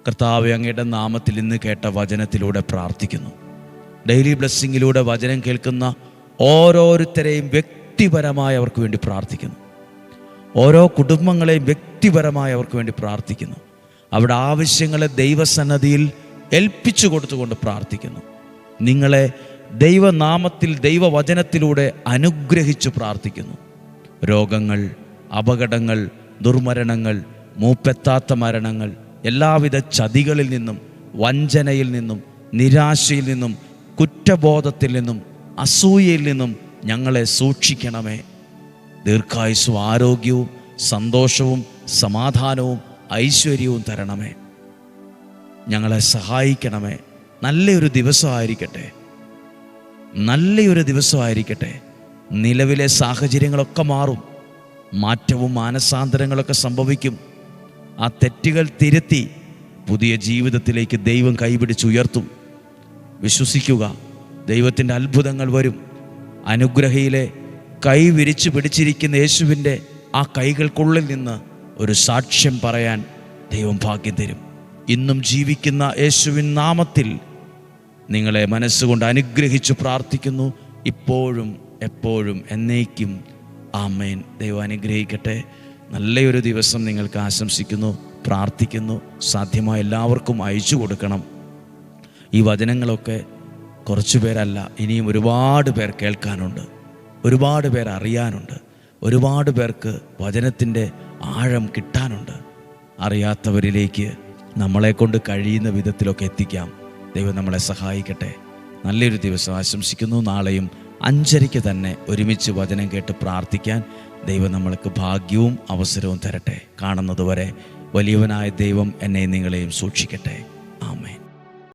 കർത്താവേ, അങ്ങയുടെ നാമത്തിൽ ഇന്ന് കേട്ട വചനത്തിലൂടെ പ്രാർത്ഥിക്കുന്നു. ഡെയിലി ബ്ലെസ്സിങ്ങിലൂടെ വചനം കേൾക്കുന്ന ഓരോരുത്തരെയും വ്യക്തിപരമായി അവർക്ക് വേണ്ടി പ്രാർത്ഥിക്കുന്നു. ഓരോ കുടുംബങ്ങളെയും വ്യക്തിപരമായി അവർക്ക് വേണ്ടി പ്രാർത്ഥിക്കുന്നു. അവിടെ ആവശ്യങ്ങളെ ദൈവസന്നദ്ധിയിൽ ഏൽപ്പിച്ചു കൊടുത്തുകൊണ്ട് പ്രാർത്ഥിക്കുന്നു. നിങ്ങളെ ദൈവനാമത്തിൽ ദൈവവചനത്തിലൂടെ അനുഗ്രഹിച്ചു പ്രാർത്ഥിക്കുന്നു. രോഗങ്ങൾ, അപകടങ്ങൾ, ദുർമരണങ്ങൾ, മൂപ്പെത്താത്ത മരണങ്ങൾ, എല്ലാവിധ ചതികളിൽ നിന്നും, വഞ്ചനയിൽ നിന്നും, നിരാശയിൽ നിന്നും, കുറ്റബോധത്തിൽ നിന്നും, അസൂയയിൽ നിന്നും ഞങ്ങളെ സൂക്ഷിക്കണമേ. ദീർഘായുസ്സും ആരോഗ്യവും സന്തോഷവും സമാധാനവും ഐശ്വര്യവും തരണമേ. ഞങ്ങളെ സഹായിക്കണമേ. നല്ലൊരു ദിവസമായിരിക്കട്ടെ, നല്ലൊരു ദിവസമായിരിക്കട്ടെ. നിലവിലെ സാഹചര്യങ്ങളൊക്കെ മാറും, മാറ്റവും മാനസാന്തരങ്ങളൊക്കെ സംഭവിക്കും. ആ തെറ്റുകൾ തിരുത്തി പുതിയ ജീവിതത്തിലേക്ക് ദൈവം കൈപിടിച്ചുയർത്തും. വിശ്വസിക്കുക, ദൈവത്തിൻ്റെ അത്ഭുതങ്ങൾ വരും. അനുഗ്രഹയിലെ കൈ വിരിച്ചു പിടിച്ചിരിക്കുന്ന യേശുവിൻ്റെ ആ കൈകൾക്കുള്ളിൽ നിന്ന് ഒരു സാക്ഷ്യം പറയാൻ ദൈവം ഭാഗ്യം തരും. ഇന്നും ജീവിക്കുന്ന യേശുവിൻ നാമത്തിൽ നിങ്ങളെ മനസ്സുകൊണ്ട് അനുഗ്രഹിച്ചു പ്രാർത്ഥിക്കുന്നു. ഇപ്പോഴും എപ്പോഴും എന്നേക്കും ആമേൻ. ദൈവം അനുഗ്രഹിക്കട്ടെ. നല്ലൊരു ദിവസം നിങ്ങൾക്ക് ആശംസിക്കുന്നു, പ്രാർത്ഥിക്കുന്നു. സാധ്യമായ എല്ലാവർക്കും അയച്ചു കൊടുക്കണം. ഈ വചനങ്ങളൊക്കെ കുറച്ചു പേരല്ല, ഇനിയും ഒരുപാട് പേർ കേൾക്കാനുണ്ട്, ഒരുപാട് പേർ അറിയാനുണ്ട്, ഒരുപാട് പേർക്ക് വചനത്തിൻ്റെ ആഴം കിട്ടാനുണ്ട്. അറിയാത്തവരിലേക്ക് നമ്മളെ കൊണ്ട് കഴിയുന്ന വിധത്തിലൊക്കെ എത്തിക്കാം. ദൈവം നമ്മളെ സഹായിക്കട്ടെ. നല്ലൊരു ദിവസം ആശംസിക്കുന്നു. നാളെയും 5:30 തന്നെ ഒരുമിച്ച് വചനം കേട്ട് പ്രാർത്ഥിക്കാൻ ദൈവം നമ്മൾക്ക് ഭാഗ്യവും അവസരവും തരട്ടെ. കാണുന്നതുവരെ വലിയവനായ ദൈവം എന്നെയും നിങ്ങളെയും സൂക്ഷിക്കട്ടെ.